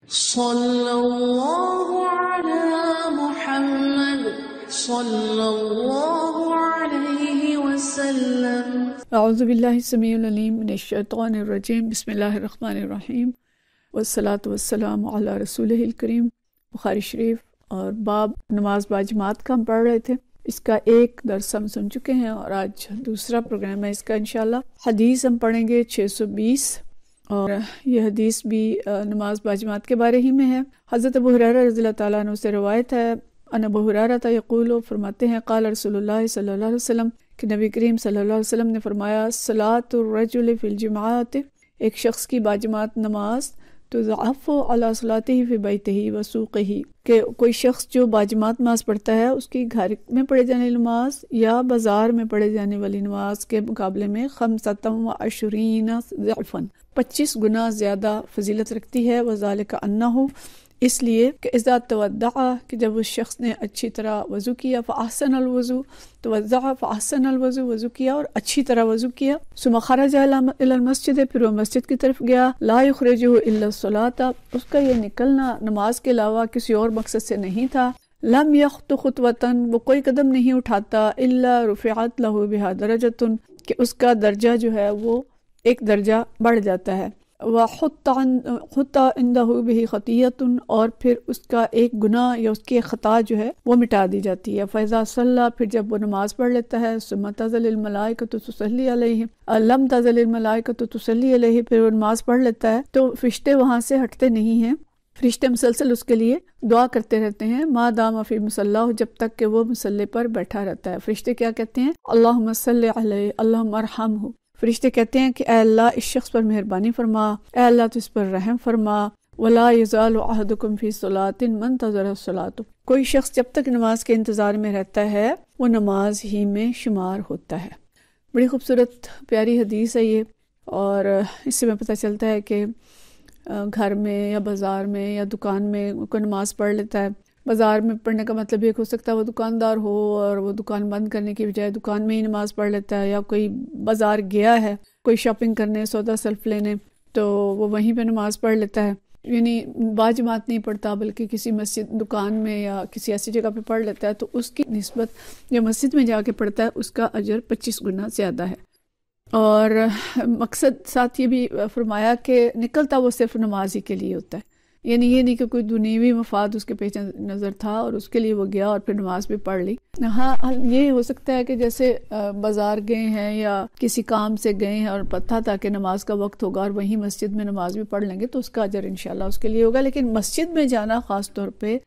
صلی اللہ علی محمد صلی اللہ علیہ وسلم۔ اعوذ باللہ السمیع العلیم من الشیطان الرجیم، بسم اللہ الرحمن الرحیم، والصلاة والسلام علی رسولہ الکریم۔ بخاری شریف اور باب نماز باجماعت کا ہم پڑھ رہے تھے، اس کا ایک درس ہم سن چکے ہیں اور آج دوسرا پروگرام ہے اس کا انشاءاللہ۔ حدیث ہم پڑھیں گے 620 اور یہ حدیث بھی نماز باجماعت کے بارے ہی میں ہے۔ حضرت ابو ہریرہ رضی اللہ تعالیٰ عنہ سے روایت ہے، ان ابو ہریرہ یقول، فرماتے ہیں، قال رسول اللہ صلی اللہ علیہ وسلم، کہ نبی کریم صلی اللہ علیہ وسلم نے فرمایا، صلاۃ الرجل فی الجماعت، ایک شخص کی باجماعت نماز، تضعف علی صلاتہ فی بیتہ و سوقہ، کہ کوئی شخص جو باجماعت نماز پڑھتا ہے اس کی گھر میں پڑھے جانے والی نماز یا بازار میں پڑھے جانے والی نماز کے مقابلے میں 25 ضعفا 25 گنا زیادہ فضیلت رکھتی ہے۔ وذالک انہ، اس لیے کہ اذا تودع، کہ جب اس شخص نے اچھی طرح وضو کیا، فاحسن الوضو، توضع فاحسن الوضو، وضو کیا اور اچھی طرح وضو کیا، ثم خرج الى المسجد، پھر وہ مسجد کی طرف گیا، لا یخرجہ الا الصلاۃ، اس کا یہ نکلنا نماز کے علاوہ کسی اور مقصد سے نہیں تھا، لم یخط خطوۃ، وہ کوئی قدم نہیں اٹھاتا، الا رفعت لہ بہا درجۃ، کہ اس کا درجہ جو ہے وہ ایک درجہ بڑھ جاتا ہے، وَحُطَّ عِنْدَهُ بِهِ خَطِيَّةٌ، اور پھر اس کا ایک گناہ یا اس کی ایک خطا جو ہے وہ مٹا دی جاتی ہے۔ فَإِذَا صَلَّى، پھر جب وہ نماز پڑھ لیتا ہے، ثُمَّ تَزَلِ الْمَلَائِكَةُ تُصَلِّي عَلَيْهِ، لَمْ تَزَلِ الْمَلَائِكَةُ تُصَلِّي عَلَيْهِ، پھر وہ نماز پڑھ لیتا ہے تو فرشتے وہاں سے ہٹتے نہیں ہیں، فرشتے مسلسل اس کے لیے دعا کرتے رہتے ہیں، ما دام فی مصلاہ، جب تک کہ وہ مصلی پر بیٹھا رہتا ہے۔ فرشتے کیا کہتے ہیں؟ اللہم صلی علیہ، اللہم ارحمہ، فرشتے کہتے ہیں کہ اے اللہ اس شخص پر مہربانی فرما، اے اللہ تو اس پر رحم فرما، ولا یزال احدکم فی صلاۃ منتظر الصلاۃ، کوئی شخص جب تک نماز کے انتظار میں رہتا ہے وہ نماز ہی میں شمار ہوتا ہے۔ بڑی خوبصورت پیاری حدیث ہے یہ، اور اس سے میں پتہ چلتا ہے کہ گھر میں یا بازار میں یا دکان میں کوئی نماز پڑھ لیتا ہے۔ بازار میں پڑھنے کا مطلب یہ ہو سکتا ہے وہ دکاندار ہو اور وہ دکان بند کرنے کی بجائے دکان میں ہی نماز پڑھ لیتا ہے، یا کوئی بازار گیا ہے کوئی شاپنگ کرنے، سودا سلف لینے، تو وہ وہیں پہ نماز پڑھ لیتا ہے، یعنی باجماعت نہیں پڑھتا بلکہ کسی مسجد دکان میں یا کسی ایسی جگہ پہ پڑھ لیتا ہے، تو اس کی نسبت جو مسجد میں جا کے پڑھتا ہے اس کا اجر 25 گنا زیادہ ہے۔ اور مقصد ساتھ یہ بھی فرمایا کہ نکلتا وہ صرف نماز ہی کے لیے ہوتا ہے، یعنی یہ نہیں کہ کوئی دنیوی مفاد اس کے پیش نظر تھا اور اس کے لیے وہ گیا اور پھر نماز بھی پڑھ لی۔ ہاں یہ ہو سکتا ہے کہ جیسے بازار گئے ہیں یا کسی کام سے گئے ہیں اور پتہ تھا کہ نماز کا وقت ہوگا اور وہیں مسجد میں نماز بھی پڑھ لیں گے تو اس کا اجر انشاءاللہ اس کے لیے ہوگا، لیکن مسجد میں جانا خاص طور پہ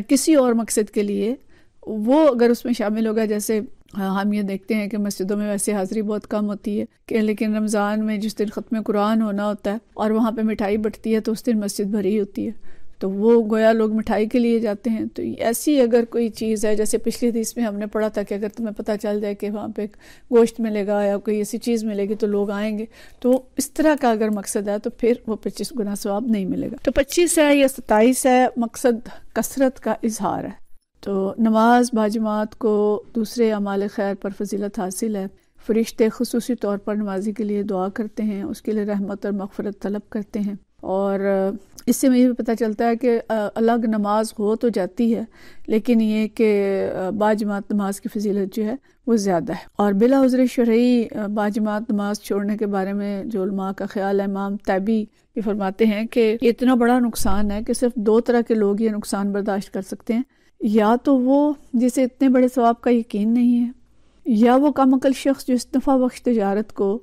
کسی اور مقصد کے لیے، وہ اگر اس میں شامل ہوگا، جیسے ہم یہ دیکھتے ہیں کہ مسجدوں میں ویسے حاضری بہت کم ہوتی ہے کہ لیکن رمضان میں جس دن ختم قرآن ہونا ہوتا ہے اور وہاں پہ مٹھائی بٹتی ہے تو اس دن مسجد بھری ہوتی ہے، تو وہ گویا لوگ مٹھائی کے لیے جاتے ہیں۔ تو ایسی اگر کوئی چیز ہے، جیسے پچھلی حدیث میں ہم نے پڑھا تھا کہ اگر تمہیں پتہ چل جائے کہ وہاں پہ گوشت ملے گا یا کوئی ایسی چیز ملے گی تو لوگ آئیں گے، تو اس طرح کا اگر مقصد ہے تو پھر وہ 25 گنا ثواب نہیں ملے گا۔ تو 25 ہے یا 27 ہے، مقصد کثرت کا اظہار ہے۔ تو نماز باجماعت کو دوسرے اعمال خیر پر فضیلت حاصل ہے، فرشتے خصوصی طور پر نمازی کے لیے دعا کرتے ہیں، اس کے لیے رحمت اور مغفرت طلب کرتے ہیں، اور اس سے مجھے پتہ چلتا ہے کہ الگ نماز ہو تو جاتی ہے لیکن یہ کہ باجماعت نماز کی فضیلت جو ہے وہ زیادہ ہے۔ اور بلا عذر شرعی باجماعت نماز چھوڑنے کے بارے میں جو علماء کا خیال ہے، امام طبی یہ فرماتے ہیں کہ یہ اتنا بڑا نقصان ہے کہ صرف 2 طرح کے لوگ یہ نقصان برداشت کر سکتے ہیں، یا تو وہ جسے اتنے بڑے ثواب کا یقین نہیں ہے، یا وہ کم عقل شخص جو اس نفع بخش تجارت کو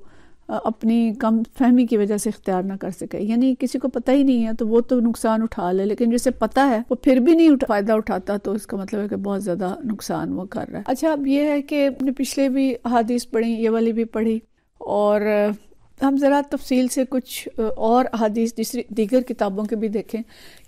اپنی کم فہمی کی وجہ سے اختیار نہ کر سکے، یعنی کسی کو پتہ ہی نہیں ہے تو وہ تو نقصان اٹھا لے، لیکن جسے پتہ ہے وہ پھر بھی نہیں فائدہ اٹھاتا تو اس کا مطلب ہے کہ بہت زیادہ نقصان وہ کر رہا ہے۔ اچھا، اب یہ ہے کہ اپنے پچھلے بھی احادیث پڑھی، یہ والی بھی پڑھی، اور ہم ذرا تفصیل سے کچھ اور احادیث دیگر کتابوں کے بھی دیکھیں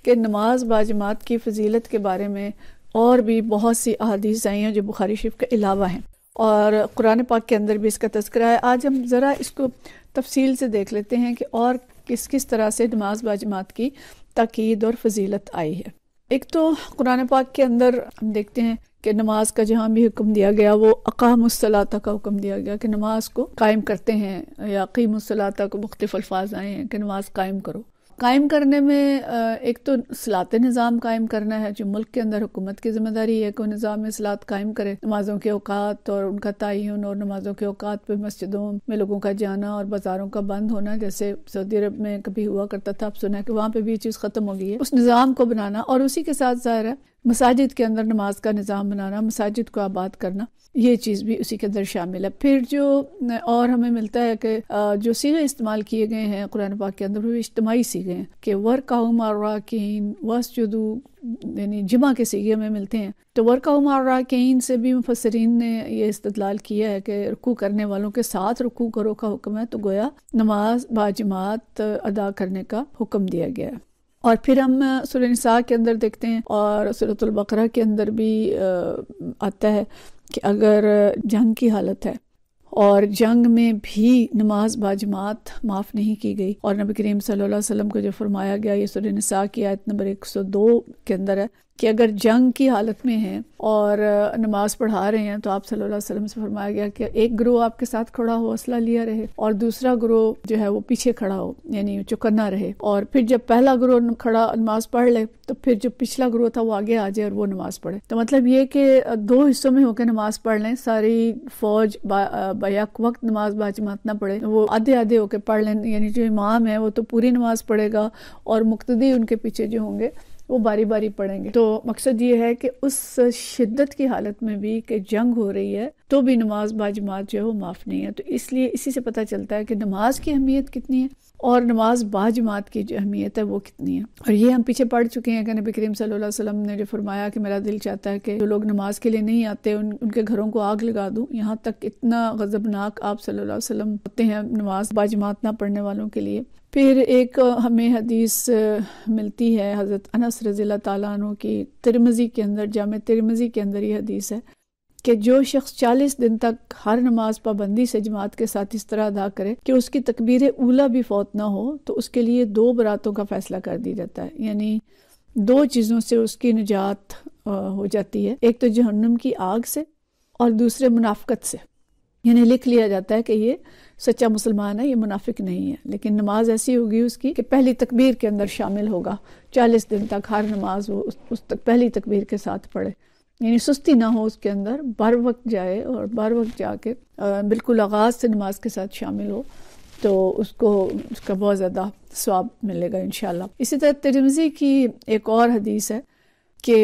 کہ نماز باجماعت کی فضیلت کے بارے میں اور بھی بہت سی احادیث آئی ہیں جو بخاری شریف کے علاوہ ہیں، اور قرآن پاک کے اندر بھی اس کا تذکرہ ہے۔ آج ہم ذرا اس کو تفصیل سے دیکھ لیتے ہیں کہ اور کس طرح سے نماز باجماعت کی تاکید اور فضیلت آئی ہے۔ ایک تو قرآن پاک کے اندر ہم دیکھتے ہیں کہ نماز کا جہاں بھی حکم دیا گیا وہ اقاموا الصلاۃ کا حکم دیا گیا کہ نماز کو قائم کرتے ہیں، یا اقیموا الصلاۃ کو مختلف الفاظ آئے ہیں کہ نماز قائم کرو۔ قائم کرنے میں ایک تو صلاۃ نظام قائم کرنا ہے، جو ملک کے اندر حکومت کی ذمہ داری ہے کہ وہ نظام میں صلاۃ قائم کرے، نمازوں کے اوقات اور ان کا تعین اور نمازوں کے اوقات پہ مسجدوں میں لوگوں کا جانا اور بازاروں کا بند ہونا، جیسے سعودی عرب میں کبھی ہوا کرتا تھا، اب سنا کہ وہاں پہ بھی یہ چیز ختم ہو گئی ہے، اس نظام کو بنانا، اور اسی کے ساتھ ظاہر ہے مساجد کے اندر نماز کا نظام بنانا، مساجد کو آباد کرنا، یہ چیز بھی اسی کے اندر شامل ہے۔ پھر جو اور ہمیں ملتا ہے کہ جو صیغے استعمال کیے گئے ہیں قرآن پاک کے اندر وہ اجتماعی صیغے ہیں کہ ورکعوا مع الراکعین واسجدوا، یعنی جمع کے صیغے میں ملتے ہیں۔ تو ورکعوا مع الراکعین سے بھی مفسرین نے یہ استدلال کیا ہے کہ رکوع کرنے والوں کے ساتھ رکوع کرو کا حکم ہے، تو گویا نماز باجماعت ادا کرنے کا حکم دیا گیا ہے۔ اور پھر ہم سورہ نساء کے اندر دیکھتے ہیں اور سورۃ البقرہ کے اندر بھی آتا ہے کہ اگر جنگ کی حالت ہے اور جنگ میں بھی نماز باجماعت معاف نہیں کی گئی، اور نبی کریم صلی اللہ علیہ وسلم کو جو فرمایا گیا، یہ سورہ نساء کی آیت نمبر 102 کے اندر ہے کہ اگر جنگ کی حالت میں ہیں اور نماز پڑھا رہے ہیں تو آپ صلی اللہ علیہ وسلم سے فرمایا گیا کہ ایک گروہ آپ کے ساتھ کھڑا ہو، اسلحہ لیا رہے، اور دوسرا گروہ جو ہے وہ پیچھے کھڑا ہو، یعنی چوکنا رہے، اور پھر جب پہلا گروہ کھڑا نماز پڑھ لے تو پھر جو پچھلا گروہ تھا وہ آگے آ جائے اور وہ نماز پڑھے۔ تو مطلب یہ کہ دو حصوں میں ہو کے نماز پڑھ لیں، ساری فوج بیک وقت نماز باجماعت نہ پڑھے، وہ آدھے آدھے ہو کے پڑھ لیں، یعنی جو امام ہے وہ تو پوری نماز پڑھے گا اور مقتدی ان کے پیچھے جو ہوں گے وہ باری باری پڑھیں گے۔ تو مقصد یہ ہے کہ اس شدت کی حالت میں بھی کہ جنگ ہو رہی ہے تو بھی نماز باجماعت جو ہے وہ معاف نہیں ہے۔ تو اس لیے اسی سے پتہ چلتا ہے کہ نماز کی اہمیت کتنی ہے اور نماز باجماعت کی جو اہمیت ہے وہ کتنی ہے۔ اور یہ ہم پیچھے پڑھ چکے ہیں کہ نبی کریم صلی اللہ علیہ وسلم نے جو فرمایا کہ میرا دل چاہتا ہے کہ جو لوگ نماز کے لیے نہیں آتے ان کے گھروں کو آگ لگا دوں، یہاں تک اتنا غضبناک آپ صلی اللہ علیہ وسلم ہوتے ہیں نماز باجماعت نہ پڑھنے والوں کے لیے۔ پھر ایک ہمیں حدیث ملتی ہے حضرت انس رضی اللہ تعالیٰ عنہ کی، ترمذی کے اندر، جامع ترمذی کے اندر یہ حدیث ہے کہ جو شخص 40 دن تک ہر نماز پابندی سے جماعت کے ساتھ اس طرح ادا کرے کہ اس کی تکبیر اولیٰ بھی فوت نہ ہو تو اس کے لیے 2 براتوں کا فیصلہ کر دی جاتا ہے، یعنی 2 چیزوں سے اس کی نجات ہو جاتی ہے، ایک تو جہنم کی آگ سے اور دوسرے منافقت سے، یعنی لکھ لیا جاتا ہے کہ یہ سچا مسلمان ہے، یہ منافق نہیں ہے، لیکن نماز ایسی ہوگی اس کی کہ پہلی تکبیر کے اندر شامل ہوگا، 40 دن تک ہر نماز وہ اس پہلی تکبیر کے ساتھ پڑھے، یعنی سستی نہ ہو اس کے اندر، بر وقت جائے اور بر وقت جا کے بالکل آغاز سے نماز کے ساتھ شامل ہو، تو اس کا بہت زیادہ ثواب ملے گا انشاءاللہ۔ اسی طرح ترمذی کی ایک اور حدیث ہے کہ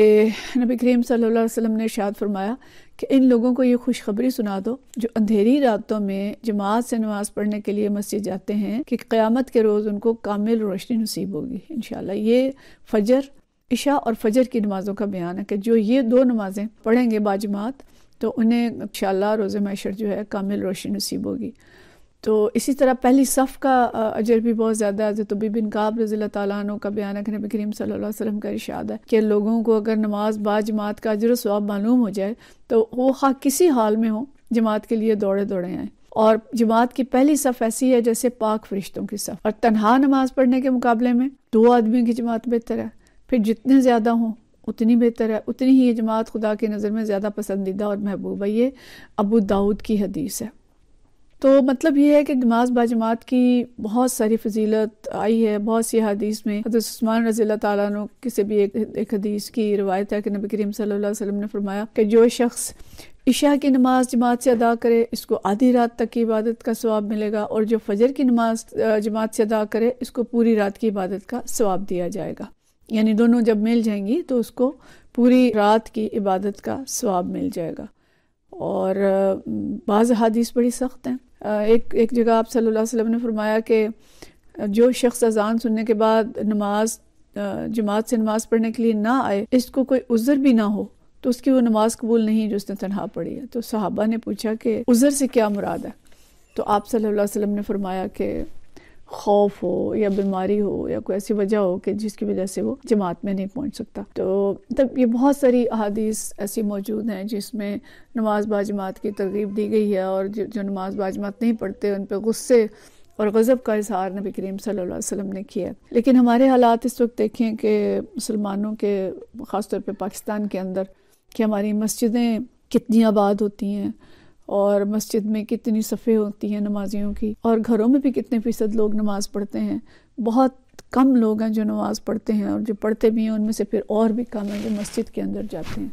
نبی کریم صلی اللہ علیہ وسلم نے ارشاد فرمایا کہ ان لوگوں کو یہ خوشخبری سنا دو جو اندھیری راتوں میں جماعت سے نماز پڑھنے کے لیے مسجد جاتے ہیں کہ قیامت کے روز ان کو کامل روشنی نصیب ہوگی انشاءاللہ۔ یہ فجر، عشاء اور فجر کی نمازوں کا بیان ہے کہ جو یہ 2 نمازیں پڑھیں گے باجماعت تو انہیں انشاءاللہ روز محشر جو ہے کامل روشنی نصیب ہوگی۔ تو اسی طرح پہلی صف کا اجر بھی بہت زیادہ ہے۔ حضرت ابی بن کعب رضی اللہ تعالیٰ عنہ کا بیان ہے کہ نبی کریم صلی اللہ علیہ وسلم کا ارشاد ہے کہ لوگوں کو اگر نماز باجماعت کا اجر و ثواب معلوم ہو جائے تو وہ خواہ کسی حال میں ہو جماعت کے لیے دوڑے آئیں، اور جماعت کی پہلی صف ایسی ہے جیسے پاک فرشتوں کی صف، اور تنہا نماز پڑھنے کے مقابلے میں 2 آدمیوں کی جماعت بہتر ہے، پھر جتنے زیادہ ہوں اتنی بہتر ہے، اتنی ہی یہ جماعت خدا کی نظر میں زیادہ پسندیدہ اور محبوب ہے۔ یہ ابو داؤد کی حدیث ہے۔ تو مطلب یہ ہے کہ نماز باجماعت کی بہت ساری فضیلت آئی ہے، بہت سی حدیث میں۔ حضرت عثمان رضی اللہ تعالیٰ عنہ کی سے بھی ایک حدیث کی روایت ہے کہ نبی کریم صلی اللہ علیہ وسلم نے فرمایا کہ جو شخص عشاء کی نماز جماعت سے ادا کرے اس کو آدھی رات تک کی عبادت کا ثواب ملے گا، اور جو فجر کی نماز جماعت سے ادا کرے اس کو پوری رات کی عبادت کا ثواب دیا جائے گا، یعنی دونوں جب مل جائیں گی تو اس کو پوری رات کی عبادت کا ثواب مل جائے گا۔ اور بعض حدیث بڑی سخت ہیں۔ ایک جگہ آپ صلی اللہ علیہ وسلم نے فرمایا کہ جو شخص اذان سننے کے بعد جماعت سے نماز پڑھنے کے لیے نہ آئے، اس کو کوئی عذر بھی نہ ہو تو اس کی وہ نماز قبول نہیں جو اس نے تنہا پڑھی ہے۔ تو صحابہ نے پوچھا کہ عذر سے کیا مراد ہے؟ تو آپ صلی اللہ علیہ وسلم نے فرمایا کہ خوف ہو یا بیماری ہو یا کوئی ایسی وجہ ہو کہ جس کی وجہ سے وہ جماعت میں نہیں پہنچ سکتا۔ تو یہ بہت ساری احادیث ایسی موجود ہیں جس میں نماز باجماعت کی ترغیب دی گئی ہے، اور جو نماز باجماعت نہیں پڑھتے ان پہ غصے اور غضب کا اظہار نبی کریم صلی اللہ علیہ وسلم نے کیا ہے۔ لیکن ہمارے حالات اس وقت دیکھیں کہ مسلمانوں کے خاص طور پہ پاکستان کے اندر کہ ہماری مسجدیں کتنی آباد ہوتی ہیں اور مسجد میں کتنی صفیں ہوتی ہیں نمازیوں کی، اور گھروں میں بھی کتنے فیصد لوگ نماز پڑھتے ہیں۔ بہت کم لوگ ہیں جو نماز پڑھتے ہیں، اور جو پڑھتے بھی ہیں ان میں سے پھر اور بھی کم ہیں جو مسجد کے اندر جاتے ہیں۔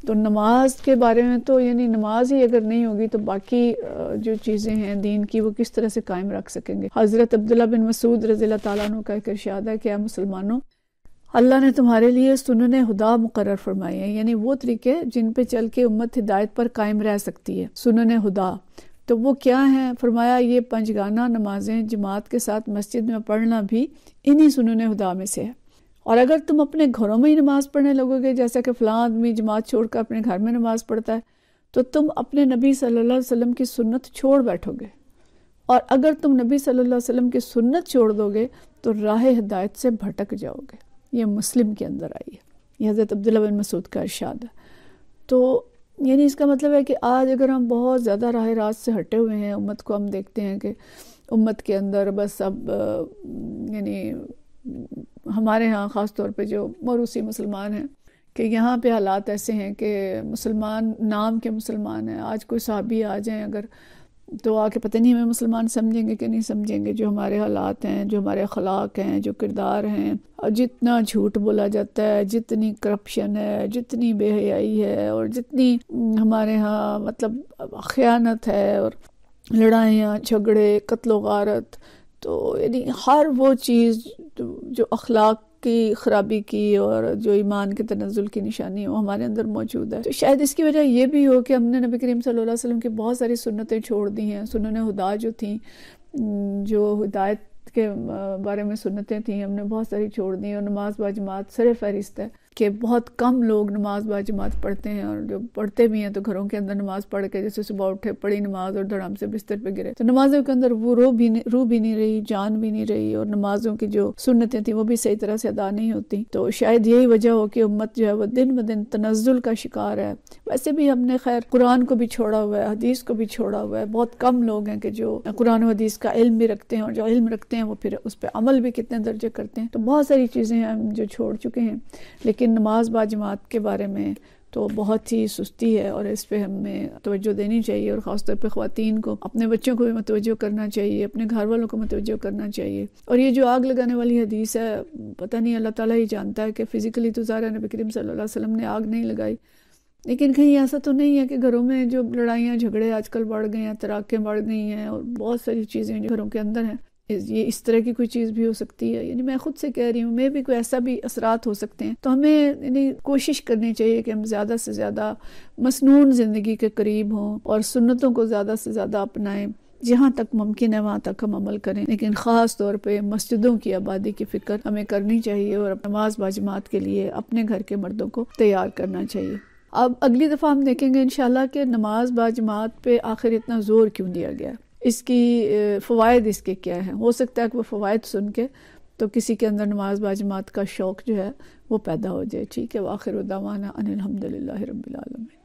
تو نماز کے بارے میں تو یعنی نماز ہی اگر نہیں ہوگی تو باقی جو چیزیں ہیں دین کی وہ کس طرح سے قائم رکھ سکیں گے۔ حضرت عبداللہ بن مسعود رضی اللہ تعالیٰ عنہ کا ایک ارشاد ہے کہ اے مسلمانوں، اللہ نے تمہارے لیے سنن ہدا مقرر فرمائی ہیں، یعنی وہ طریقے جن پہ چل کے امت ہدایت پر قائم رہ سکتی ہے، سنن ہدا۔ تو وہ کیا ہیں؟ فرمایا یہ 5 گانہ نمازیں جماعت کے ساتھ مسجد میں پڑھنا بھی انہی سنن ہدا میں سے ہے۔ اور اگر تم اپنے گھروں میں ہی نماز پڑھنے لگو گے، جیسا کہ فلاں آدمی جماعت چھوڑ کر اپنے گھر میں نماز پڑھتا ہے، تو تم اپنے نبی صلی اللہ علیہ وسلم کی سنت چھوڑ بیٹھو گے، اور اگر تم نبی صلی اللہ علیہ وسلم کی سنت چھوڑ دو گے تو راہ ہدایت سے بھٹک جاؤ گے۔ یہ مسلم کے اندر آئی ہے، یہ حضرت عبداللہ بن مسعود کا ارشاد ہے۔ تو یعنی اس کا مطلب ہے کہ آج اگر ہم بہت زیادہ راہ راست سے ہٹے ہوئے ہیں، امت کو ہم دیکھتے ہیں کہ امت کے اندر بس اب یعنی ہمارے ہاں خاص طور پہ جو موروثی مسلمان ہیں کہ یہاں پہ حالات ایسے ہیں کہ مسلمان نام کے مسلمان ہیں۔ آج کوئی صحابی آ جائیں اگر تو آ کے پتہ نہیں ہمیں مسلمان سمجھیں گے کہ نہیں سمجھیں گے۔ جو ہمارے حالات ہیں، جو ہمارے اخلاق ہیں، جو کردار ہیں، جتنا جھوٹ بولا جاتا ہے، جتنی کرپشن ہے، جتنی بے حیائی ہے، اور جتنی ہمارے ہاں مطلب خیانت ہے، اور لڑائیاں جھگڑے قتل و غارت، تو یعنی ہر وہ چیز جو اخلاق کی خرابی کی اور جو ایمان کے تنزل کی نشانی ہے وہ ہمارے اندر موجود ہے۔ تو شاید اس کی وجہ یہ بھی ہو کہ ہم نے نبی کریم صلی اللہ علیہ وسلم کی بہت ساری سنتیں چھوڑ دی ہیں۔ سنن ہدا جو تھیں، جو ہدایت کے بارے میں سنتیں تھیں، ہم نے بہت ساری چھوڑ دی، اور نماز با جماعت سر فہرست ہے کہ بہت کم لوگ نماز با جماعت پڑھتے ہیں، اور جو پڑھتے بھی ہیں تو گھروں کے اندر نماز پڑھ کے جیسے صبح اٹھے پڑھی نماز اور دھڑام سے بستر پہ گرے، تو نمازوں کے اندر وہ روح بھی نہیں رہی، جان بھی نہیں رہی، اور نمازوں کی جو سنتیں تھیں وہ بھی صحیح طرح سے ادا نہیں ہوتی۔ تو شاید یہی وجہ ہو کہ امت جو ہے وہ دن بدن تنزل کا شکار ہے۔ ویسے بھی ہم نے خیر قرآن کو بھی چھوڑا ہوا ہے، حدیث کو بھی چھوڑا ہوا ہے۔ بہت کم لوگ ہیں کہ جو قرآن و حدیث کا علم بھی رکھتے ہیں، اور جو علم رکھتے ہیں وہ پھر اس پہ عمل بھی کتنے درجے کرتے ہیں۔ تو بہت ساری چیزیں ہم جو چھوڑ چکے ہیں، لیکن نماز با جماعت کے بارے میں تو بہت ہی سستی ہے، اور اس پہ ہمیں توجہ دینی چاہیے، اور خاص طور پہ خواتین کو اپنے بچوں کو بھی متوجہ کرنا چاہیے، اپنے گھر والوں کو متوجہ کرنا چاہیے۔ اور یہ جو آگ لگانے والی حدیث ہے، پتہ نہیں اللہ تعالیٰ ہی جانتا ہے کہ فزیکلی تو ظاہر نبی کریم صلی اللہ علیہ وسلم نے آگ نہیں لگائی، لیکن کہیں ایسا تو نہیں ہے کہ گھروں میں جو لڑائیاں جھگڑے آج کل بڑھ گئے ہیں، طلاقیں بڑھ گئی ہیں، اور بہت ساری چیزیں جو گھروں کے اندر ہیں، یہ اس طرح کی کوئی چیز بھی ہو سکتی ہے۔ یعنی میں خود سے کہہ رہی ہوں، میں بھی کوئی ایسا بھی اثرات ہو سکتے ہیں۔ تو ہمیں یعنی کوشش کرنی چاہیے کہ ہم زیادہ سے زیادہ مسنون زندگی کے قریب ہوں، اور سنتوں کو زیادہ سے زیادہ اپنائیں، جہاں تک ممکن ہے وہاں تک ہم عمل کریں۔ لیکن خاص طور پہ مسجدوں کی آبادی کی فکر ہمیں کرنی چاہیے، اور نماز با جماعت کے لیے اپنے گھر کے مردوں کو تیار کرنا چاہیے۔ اب اگلی دفعہ ہم دیکھیں گے انشاءاللہ کہ نماز با جماعت پہ آخر اتنا زور کیوں دیا گیا، اس کی فوائد اس کے کیا ہیں۔ ہو سکتا ہے کہ وہ فوائد سن کے تو کسی کے اندر نماز با جماعت کا شوق جو ہے وہ پیدا ہو جائے۔ ٹھیک ہے، وآخر دعوانا ان الحمدللہ رب العالمین۔